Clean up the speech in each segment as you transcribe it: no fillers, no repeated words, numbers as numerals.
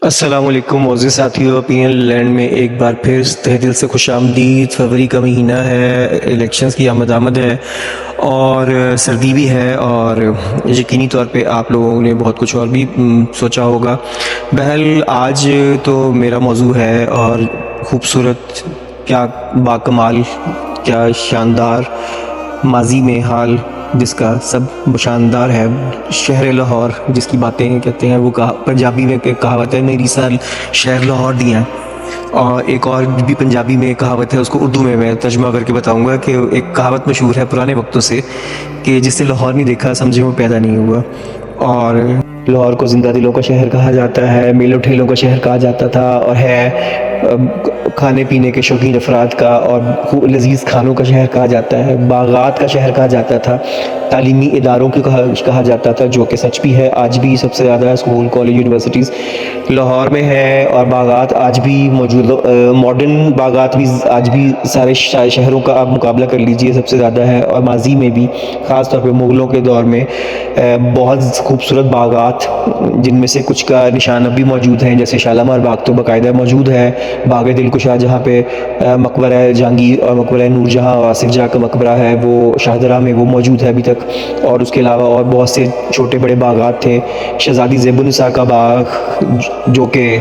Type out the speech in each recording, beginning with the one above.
السلام علیکم معزز ساتھیو، پی این لینڈ میں ایک بار پھر تہہ دل سے خوش آمدید۔ فروری کا مہینہ ہے، الیکشنز کی آمد ہے اور سردی بھی ہے، اور یقینی طور پہ آپ لوگوں نے بہت کچھ اور بھی سوچا ہوگا۔ بہرحال آج تو میرا موضوع ہے اور خوبصورت، کیا باکمال، کیا شاندار ماضی میں حال جس کا سب شاندار ہے، شہر لاہور جس کی باتیں کہتے ہیں وہ پنجابی میں کہاوت ہے، میری سال شہر لاہور دیا ہے۔ اور ایک اور بھی پنجابی میں کہاوت ہے، اس کو اردو میں ترجمہ کر کے بتاؤں گا کہ ایک کہاوت مشہور ہے پرانے وقتوں سے کہ جس سے لاہور نہیں دیکھا سمجھے وہ پیدا نہیں ہوا۔ اور لاہور کو زندہ دلوں کا شہر کہا جاتا ہے، میلوں ٹھیلوں کا شہر کہا جاتا تھا، اور ہے کھانے پینے کے شوقین افراد کا اور لذیذ کھانوں کا شہر کہا جاتا ہے، باغات کا شہر کہا جاتا تھا، تعلیمی اداروں کی کہا جاتا تھا، جو کہ سچ بھی ہے۔ آج بھی سب سے زیادہ اسکول، کالج، یونیورسٹیز لاہور میں ہے، اور باغات آج بھی موجود، ماڈرن باغات بھی آج بھی سارے شہروں کا آپ مقابلہ کر لیجئے سب سے زیادہ ہے۔ اور ماضی میں بھی خاص طور پہ مغلوں کے دور میں بہت خوبصورت باغات، جن میں سے کچھ کا نشان اب بھی موجود ہیں، جیسے شالامار باغ تو باقاعدہ موجود ہے، باغ دلکشا جہاں پہ مقبرہ جہانگیر اور مقبرہ نور جہاں آصف جاں کا مقبرہ ہے وہ شاہدرہ میں، وہ موجود ہے ابھی تک۔ اور اس کے علاوہ اور بہت سے چھوٹے بڑے باغات تھے، شہزادی زیب النساء کا باغ جو کہ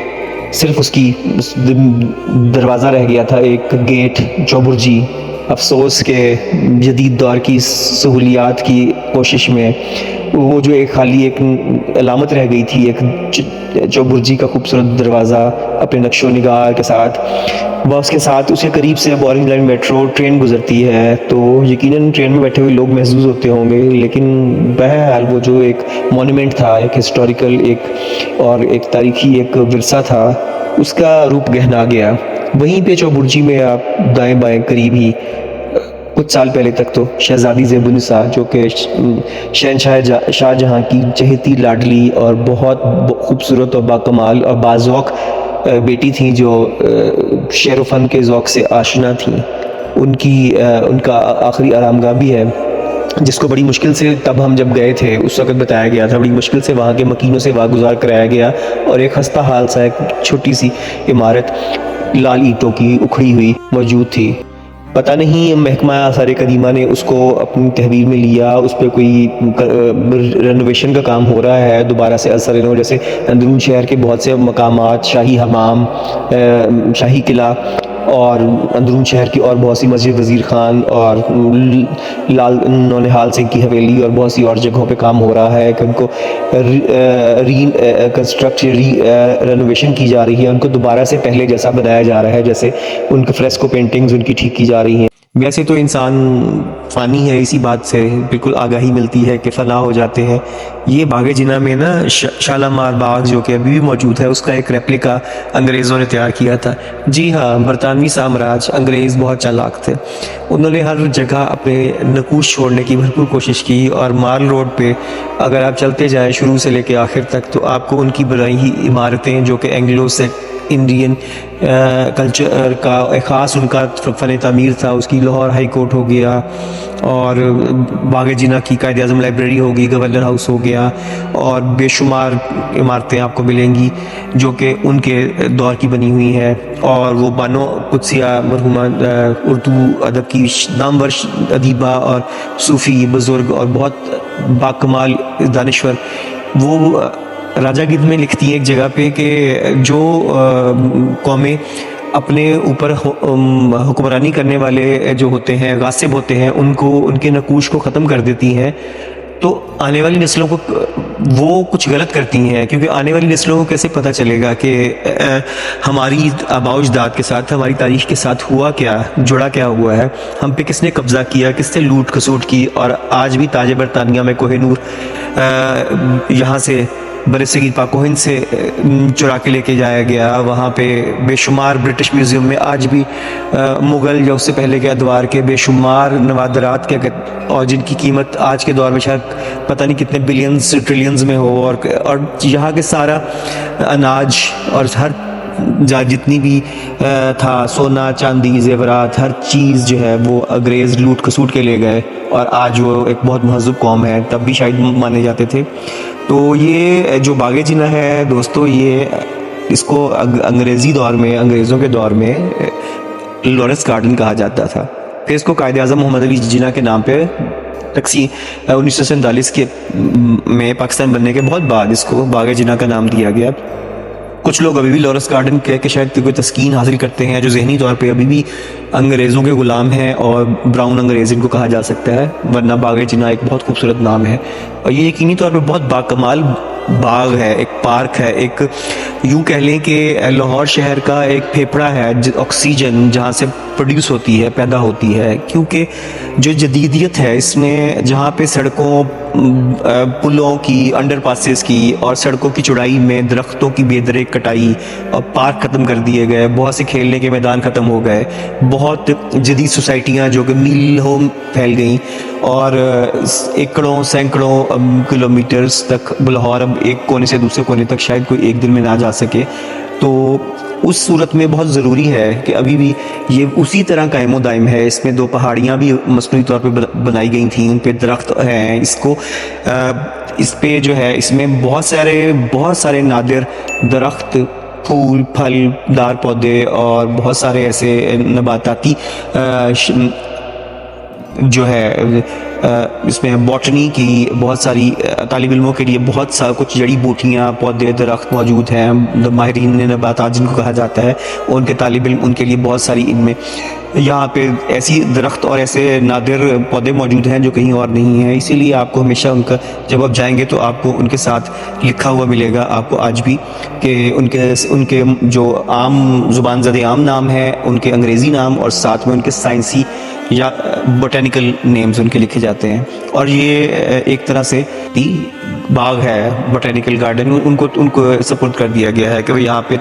صرف اس کی دروازہ رہ گیا تھا، ایک گیٹ چوبرجی، افسوس کہ جدید دور کی سہولیات کی کوشش میں وہ جو ایک خالی ایک علامت رہ گئی تھی، ایک چوبرجی کا خوبصورت دروازہ اپنے نقش و نگار کے ساتھ، وہ اس کے ساتھ اس کے قریب سے اب اورنج لائن میٹرو ٹرین گزرتی ہے، تو یقیناً ٹرین میں بیٹھے ہوئے لوگ محظوظ ہوتے ہوں گے، لیکن بہرحال وہ جو ایک مونومنٹ تھا، ایک ہسٹوریکل ایک تاریخی ایک ورثہ تھا، اس کا روپ گہنا گیا۔ وہیں پہ چوبرجی میں آپ دائیں بائیں قریب ہی کچھ سال پہلے تک تو شہزادی زیب النساء جو کہ شہنشاہ شاہ جہاں کی چہیتی لاڈلی اور بہت خوبصورت اور باکمال اور باذوق بیٹی تھیں، جو شعر و فن کے ذوق سے آشنا تھیں، ان کا آخری آرامگاہ بھی ہے، جس کو بڑی مشکل سے، تب ہم جب گئے تھے اس وقت بتایا گیا تھا، بڑی مشکل سے وہاں کے مکینوں سے واگزار کرایا گیا، اور ایک خستہ حال سا ایک چھوٹی سی عمارت لال اینٹوں کی اکھڑی ہوئی موجود تھی۔ پتہ نہیں محکمہ آثار قدیمہ نے اس کو اپنی تحویل میں لیا، اس پہ کوئی رینوویشن کا کام ہو رہا ہے دوبارہ سے اثر انہوں، جیسے اندرون شہر کے بہت سے مقامات، شاہی حمام، شاہی قلعہ، اور اندرون شہر کی اور بہت سی مسجد وزیر خان اور لال نونہال سنگھ کی حویلی اور بہت سی اور جگہوں پہ کام ہو رہا ہے کہ ان کو رینوویشن کی جا رہی ہے، ان کو دوبارہ سے پہلے جیسا بنایا جا رہا ہے، جیسے ان کے فریسکو پینٹنگز ان کی ٹھیک کی جا رہی ہیں۔ ویسے تو انسان فانی ہے، اسی بات سے بالکل آگاہی ملتی ہے کہ فنا ہو جاتے ہیں۔ یہ باغ جناح میں نا شالامار باغ جو کہ ابھی بھی موجود ہے، اس کا ایک ریپلیکا انگریزوں نے تیار کیا تھا۔ جی ہاں، برطانوی سامراج، انگریز بہت چالاک تھے، انہوں نے ہر جگہ اپنے نقوش چھوڑنے کی بھرپور کوشش کی، اور مال روڈ پہ اگر آپ چلتے جائیں شروع سے لے کے آخر تک تو آپ کو ان کی بنائی ہوئی عمارتیں، جو کہ اینگلو انڈین کلچر کا ایک خاص ان کا فن تعمیر تھا، اس کی لاہور ہائی کورٹ ہو گیا، اور باغ جناح کی قائد اعظم لائبریری ہوگی، گورنر ہاؤس ہو گیا، اور بے شمار عمارتیں آپ کو ملیں گی جو کہ ان کے دور کی بنی ہوئی ہیں۔ اور وہ بانو قدسیہ مرحومہ اردو ادب کی نامور ادیبہ اور صوفی بزرگ اور بہت باکمال دانشور، وہ راجہ گدھ میں لکھتی ہیں ایک جگہ پہ کہ جو قومیں اپنے اوپر حکمرانی کرنے والے جو ہوتے ہیں، غاصب ہوتے ہیں، ان کے نقوش کو ختم کر دیتی ہیں، تو آنے والی نسلوں کو وہ کچھ غلط کرتی ہیں، کیونکہ آنے والی نسلوں کو کیسے پتہ چلے گا کہ ہماری آباء و اجداد کے ساتھ، ہماری تاریخ کے ساتھ ہوا کیا، جڑا کیا ہوا ہے، ہم پہ کس نے قبضہ کیا، کس نے لوٹ کھسوٹ کی، اور آج بھی تاج برطانیہ میں کوہ نور یہاں سے برصغیر پاک و ہند سے چرا کے لے کے جایا گیا، وہاں پہ بے شمار برٹش میوزیم میں آج بھی مغل یا اس سے پہلے کے ادوار کے بے شمار نوادرات کے، اور جن کی قیمت آج کے دور میں شاید پتہ نہیں کتنے بلینز ٹریلینز میں ہو، اور یہاں کے سارا اناج اور ہر جتنی بھی تھا سونا چاندی زیورات، ہر چیز جو ہے وہ انگریز لوٹ کھسوٹ کے لے گئے، اور آج وہ ایک بہت مہذب قوم ہے، تب بھی شاید مانے جاتے تھے۔ تو یہ جو باغ جناح ہے دوستو، یہ اس کو انگریزی دور میں، انگریزوں کے دور میں لارنس گارڈن کہا جاتا تھا. پھر اس کو قائد اعظم محمد علی جناح کے نام پہ تقسیم 1947 کے میں پاکستان بننے کے بہت بعد اس کو باغ جناح کا نام دیا گیا. کچھ لوگ ابھی بھی لارنس گارڈن کہہ کے شاید کوئی تسکین حاصل کرتے ہیں، جو ذہنی طور پہ ابھی بھی انگریزوں کے غلام ہیں اور براؤن انگریز ان کو کہا جا سکتا ہے، ورنہ باغ جناح ایک بہت خوبصورت نام ہے. اور یہ یقینی طور پہ بہت باکمال باغ ہے، ایک پارک ہے، ایک یوں کہہ لیں کہ لاہور شہر کا ایک پھیپھڑا ہے، آکسیجن جہاں سے پروڈیوس ہوتی ہے، پیدا ہوتی ہے. کیونکہ جو جدیدیت ہے اس میں، جہاں پہ سڑکوں، پلوں کی، انڈر پاسز کی اور سڑکوں کی چوڑائی میں درختوں کی بے دریک کٹائی اور پارک ختم کر دیے گئے، بہت سے کھیلنے کے میدان ختم ہو گئے، بہت جدید سوسائٹیاں جو کہ میلوں پھیل گئیں، اور ایکڑوں سینکڑوں کلومیٹرز تک لاہور اب ایک کونے سے دوسرے کونے تک شاید کوئی ایک دن میں نہ جا سکے. تو اس صورت میں بہت ضروری ہے کہ ابھی بھی یہ اسی طرح قائم و دائم ہے. اس میں 2 پہاڑیاں بھی مصنوعی طور پہ بنائی گئی تھیں، ان پہ درخت ہیں. اس پہ جو ہے اس میں بہت سارے نادر درخت، پھول پھل دار پودے اور بہت سارے ایسے نباتاتی جو ہے اس میں باٹنی کی بہت ساری طالب علموں کے لیے بہت سا کچھ جڑی بوٹیاں، پودے، درخت موجود ہیں. ماہرین نباتات جن کو کہا جاتا ہے، ان کے طالب علم ان کے لیے بہت ساری ان میں یہاں پہ ایسی درخت اور ایسے نادر پودے موجود ہیں جو کہیں اور نہیں ہیں. اسی لیے آپ کو ہمیشہ ان کا، جب آپ جائیں گے تو آپ کو ان کے ساتھ لکھا ہوا ملے گا آپ کو آج بھی، کہ ان کے جو عام زبان زد عام نام ہے، ان کے انگریزی نام، اور ساتھ میں ان کے سائنسی یا بوٹینیکل نیمز ان کے لکھے جاتے ہیں. اور یہ ایک طرح سے باغ ہے، بوٹینیکل گارڈن، ان کو سپورٹ کر دیا گیا ہے کہ وہ یہاں پہ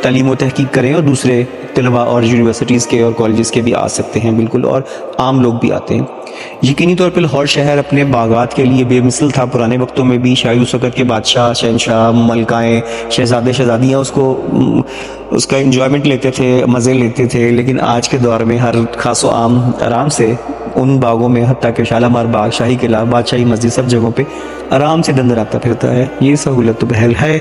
تعلیم و تحقیق کریں، اور دوسرے طلباء اور یونیورسٹیز کے اور کالجز کے بھی آ سکتے ہیں بالکل، اور عام لوگ بھی آتے ہیں. یقینی طور پہ لاہور شہر اپنے باغات کے لیے بے مثل تھا. پرانے وقتوں میں بھی شاہی وسعت کے بادشاہ، شہنشاہ، ملکائیں، شہزادے، شہزادیاں اس کا انجوائمنٹ لیتے تھے، مزے لیتے تھے. لیکن آج کے دور میں ہر خاص و عام آرام سے ان باغوں میں، حتیٰ کہ شالامار باغ، شاہی قلعہ، بادشاہی مسجد، سب جگہوں پہ آرام سے دندراتا پھرتا ہے. یہ سہولت تو بہل ہے.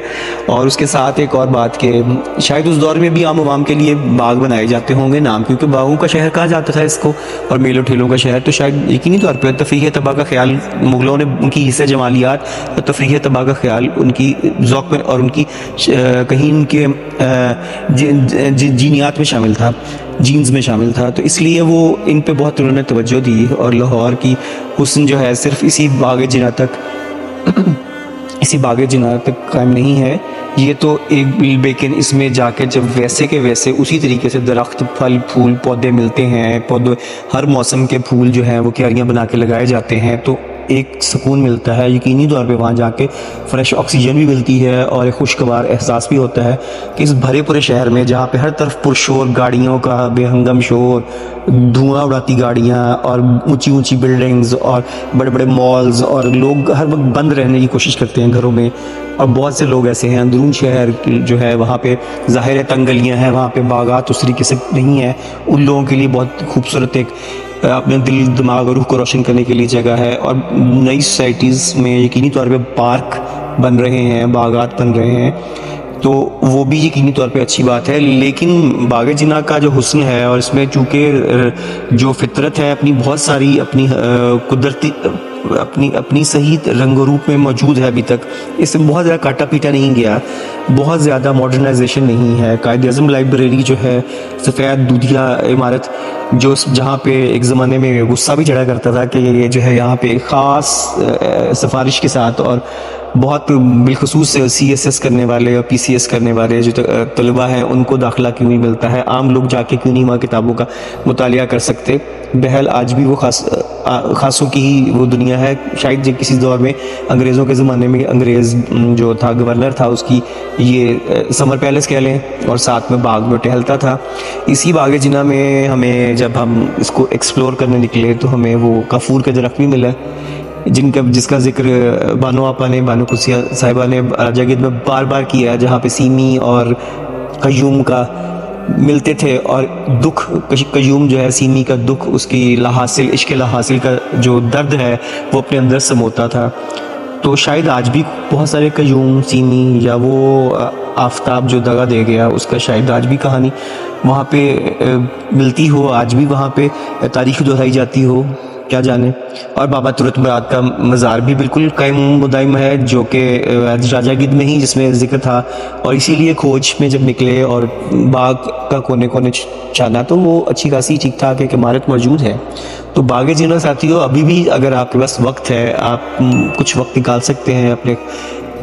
اور اس کے ساتھ ایک اور بات کہ شاید اس دور میں بھی عام عوام کے لیے باغ بنائے جاتے ہوں گے نام، کیونکہ باغوں کا شہر کہا جاتا تھا اس کو، اور میلوں ٹھیلوں کا شہر. تو شاید یقینی طور پہ تفریح تباہ کا خیال مغلوں نے، ان کی حصہ جمالیات اور تفریح تباہ کا خیال ان کی ذوق میں اور ان کی کہیں ان کے جینیات میں شامل تھا، جینز میں شامل تھا. تو اس لیے وہ ان پہ بہت انہوں نے توجہ دی. اور لاہور کی حسن جو ہے صرف اسی باغ جناح تک قائم نہیں ہے. یہ تو لیکن اس میں جا کے جب ویسے کے ویسے اسی طریقے سے درخت، پھل، پھول، پودے ملتے ہیں، پودے ہر موسم کے پھول جو ہیں وہ کیاریاں بنا کے لگائے جاتے ہیں، تو ایک سکون ملتا ہے. یقینی طور پہ وہاں جا کے فریش آکسیجن بھی ملتی ہے، اور ایک خوشگوار احساس بھی ہوتا ہے کہ اس بھرے پورے شہر میں، جہاں پہ ہر طرف پرشور گاڑیوں کا بے ہنگم شور، دھواں اڑاتی گاڑیاں اور اونچی اونچی بلڈنگز اور بڑے بڑے مالز، اور لوگ ہر وقت بند رہنے کی کوشش کرتے ہیں گھروں میں. اور بہت سے لوگ ایسے ہیں اندرون شہر جو ہے وہاں پہ ظاہر تنگ گلیاں ہیں، وہاں پہ باغات اس طریقے سے نہیں ہیں. ان لوگوں کے لیے بہت خوبصورت ایک اپنے دل، دماغ اور روح کو روشن کرنے کے لیے جگہ ہے. اور نئی سوسائٹیز میں یقینی طور پہ پارک بن رہے ہیں، باغات بن رہے ہیں، تو وہ بھی یقینی طور پہ اچھی بات ہے. لیکن باغ جناح کا جو حسن ہے، اور اس میں چونکہ جو فطرت ہے اپنی بہت ساری اپنی قدرتی اپنی صحیح رنگ و روپ میں موجود ہے ابھی تک. اس میں بہت زیادہ کاٹا پیٹا نہیں گیا، بہت زیادہ ماڈرنائزیشن نہیں ہے. قائد اعظم لائبریری جو ہے، سفید دودھیا عمارت، جہاں پہ ایک زمانے میں غصہ بھی چڑھا کرتا تھا کہ یہ جو ہے یہاں پہ خاص سفارش کے ساتھ اور بہت بالخصوص CSS کرنے والے اور PCS کرنے والے جو طلباء ہیں ان کو داخلہ کیوں نہیں ملتا ہے، عام لوگ جا کے کیوں نہیں وہاں کتابوں کا مطالعہ کر سکتے. بہرحال آج بھی وہ خاصوں کی ہی وہ دنیا ہے. شاید کسی دور میں انگریزوں کے زمانے میں انگریز جو تھا، گورنر تھا، اس کی یہ سمر پیلس کہہ لیں، اور ساتھ میں باغ میں ٹہلتا تھا. اسی باغ جناح میں ہمیں جب ہم اس کو ایکسپلور کرنے نکلے تو ہمیں وہ کافور کا درخت بھی ملا، جس کا ذکر بانو آپا نے، بانو قدسیہ صاحبہ نے راجہ گید میں بار بار کیا، جہاں پہ سیمی اور قیوم کا ملتے تھے، اور دکھ قیوم جو ہے سیمی کا دکھ، اس کی لاحاصل، عشق لاحاصل کا جو درد ہے وہ اپنے اندر سموتا تھا. تو شاید آج بھی بہت سارے قیوم، سیمی یا وہ آفتاب جو دگا دے گیا اس کا شاید آج بھی کہانی وہاں پہ ملتی ہو، آج بھی وہاں پہ تاریخ دہرائی جاتی ہو، کیا جانے۔ اور بابا ترت مراد کا مزار بھی بالکل قائم و دائم ہے، جو کہ راجہ گدھ میں ہی جس میں ذکر تھا، اور اسی لیے کھوج میں جب نکلے اور باغ کا کونے کونے چھانا تو وہ اچھی خاصی ٹھیک ٹھاک ایک عمارت موجود ہے۔ تو باغ جنہ ساتھیوں ابھی بھی اگر آپ کے پاس وقت ہے، آپ کچھ وقت نکال سکتے ہیں اپنے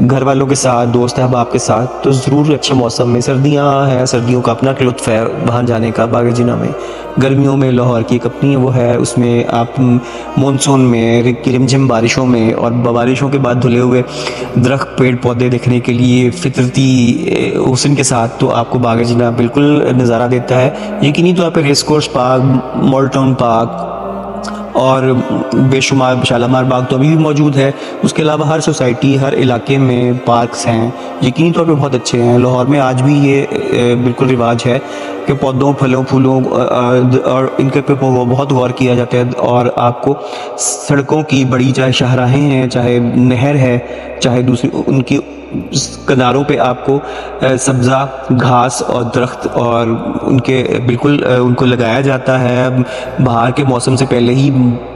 گھر والوں کے ساتھ، دوست احباب کے ساتھ، تو ضرور اچھے موسم میں، سردیاں ہیں، سردیوں کا اپنا لطف ہے وہاں جانے کا باغ جنہ میں۔ گرمیوں میں لاہور کی ایک اپنی وہ ہے، اس میں آپ مونسون میں رمجھم بارشوں میں اور بارشوں کے بعد دھلے ہوئے درخت پیڑ پودے دیکھنے کے لیے فطرتی حسن کے ساتھ تو آپ کو باغ جنہ بالکل نظارہ دیتا ہے۔ یقینی طور پہ ریس کورس پارک، مال ٹاؤن پارک اور بے شمار شالامار باغ تو ابھی بھی موجود ہے۔ اس کے علاوہ ہر سوسائٹی، ہر علاقے میں پارکس ہیں، یقینی طور پہ بہت اچھے ہیں۔ لاہور میں آج بھی یہ بالکل رواج ہے کہ پودوں، پھلوں، پھولوں اور ان کے پہ بہت غور کیا جاتا ہے، اور آپ کو سڑکوں کی بڑی، چاہے شاہراہیں ہیں، چاہے نہر ہے، چاہے دوسری، ان کی کناروں پہ آپ کو سبزہ گھاس اور درخت اور ان کے بالکل ان کو لگایا جاتا ہے۔ بہار کے موسم سے پہلے ہی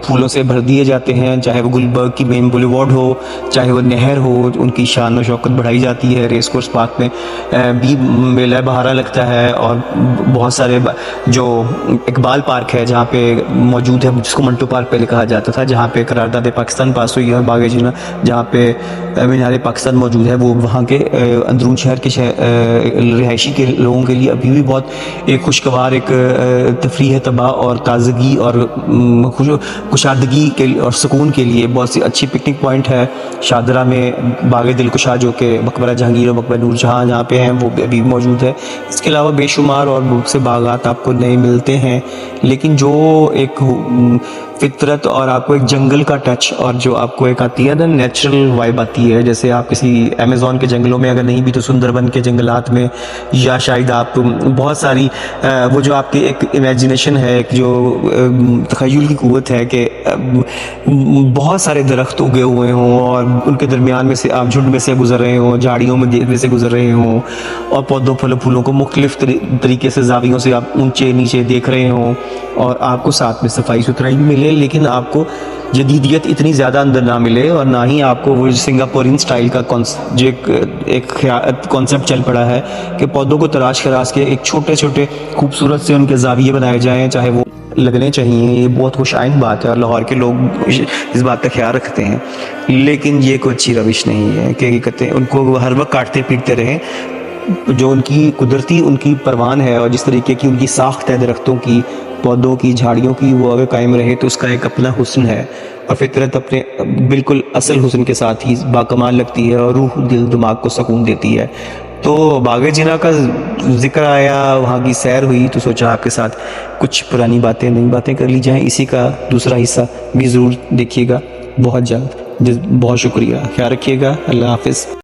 پھولوں سے بھر دیے جاتے ہیں، چاہے وہ گلبرگ کی مین بولیوارڈ ہو، چاہے وہ نہر ہو، ان کی شان و شوکت بڑھائی جاتی ہے۔ ریس کورس پارک میں بھی میلہ بہارا لگتا ہے، اور بہت سارے جو اقبال پارک ہے جہاں پہ موجود ہے، جس کو منٹو پارک پہلے کہا جاتا تھا، جہاں پہ قرارداد پاکستان پاس ہوئی ہے، باغ جنہ جہاں پہ مینار پاکستان موجود ہے، وہ وہاں کے اندرون شہر کے رہائشی کے لوگوں کے لیے ابھی بھی بہت ایک خوشگوار ایک تفریح طبع اور تازگی اور کشادگی کے اور سکون کے لیے بہت سی اچھی پکنک پوائنٹ ہے۔ شاہدرہ میں باغ دلکشا جو کہ مقبرہ جہانگیر اور مقبرہ نور جہاں جہاں پہ ہیں وہ ابھی موجود ہے۔ اس کے علاوہ بے شمار اور بہت سے باغات آپ کو نئے ملتے ہیں، لیکن جو ایک فطرت اور آپ کو ایک جنگل کا ٹچ اور جو آپ کو ایک آتی ہے نا نیچرل وائب آتی ہے، جیسے آپ کسی امیزون کے جنگلوں میں اگر نہیں بھی تو سندربن کے جنگلات میں، یا شاید آپ بہت ساری وہ جو آپ کی ایک امیجنیشن ہے، ایک جو تخیل کی قوت ہے کہ بہت سارے درخت اگے ہوئے ہوں اور ان کے درمیان میں سے آپ جھنڈ میں سے گزر رہے ہوں، جھاڑیوں میں سے گزر رہے ہوں، اور پودوں پھلوں کو مختلف طریقے سے زاویوں سے آپ اونچے نیچے دیکھ رہے ہوں، اور آپ کو ساتھ میں صفائی ستھرائی بھی ملے، لیکن آپ کو جدیدیت اتنی زیادہ اندر نہ ملے، اور نہ ہی آپ کو وہ سنگاپورین سٹائل کا جو ایک کانسیپٹ چل پڑا ہے کہ پودوں کو تراش کے ایک چھوٹے چھوٹے خوبصورت سے ان کے زاویے بنائے جائیں، چاہے وہ لگنے چاہیے۔ یہ بہت خوش آئند بات ہے اور لاہور کے لوگ اس بات کا خیال رکھتے ہیں، لیکن یہ کوئی اچھی روش نہیں ہے کہ کہتے ہیں ان کو ہر وقت کاٹتے پیٹتے رہیں۔ جو ان کی قدرتی ان کی پروان ہے اور جس طریقے کی ان کی ساخت ہے درختوں کی، پودوں کی، جھاڑیوں کی، وہ اگر قائم رہے تو اس کا ایک اپنا حسن ہے، اور فطرت اپنے بالکل اصل حسن کے ساتھ ہی باکمال لگتی ہے اور روح دل دماغ کو سکون دیتی ہے۔ تو باغ جنہ کا ذکر آیا، وہاں کی سیر ہوئی تو سوچا آپ کے ساتھ کچھ پرانی باتیں، نئی باتیں کر لی جائیں۔ اسی کا دوسرا حصہ بھی ضرور دیکھیے گا بہت جلد۔ بہت شکریہ، خیال رکھیے گا، اللہ حافظ۔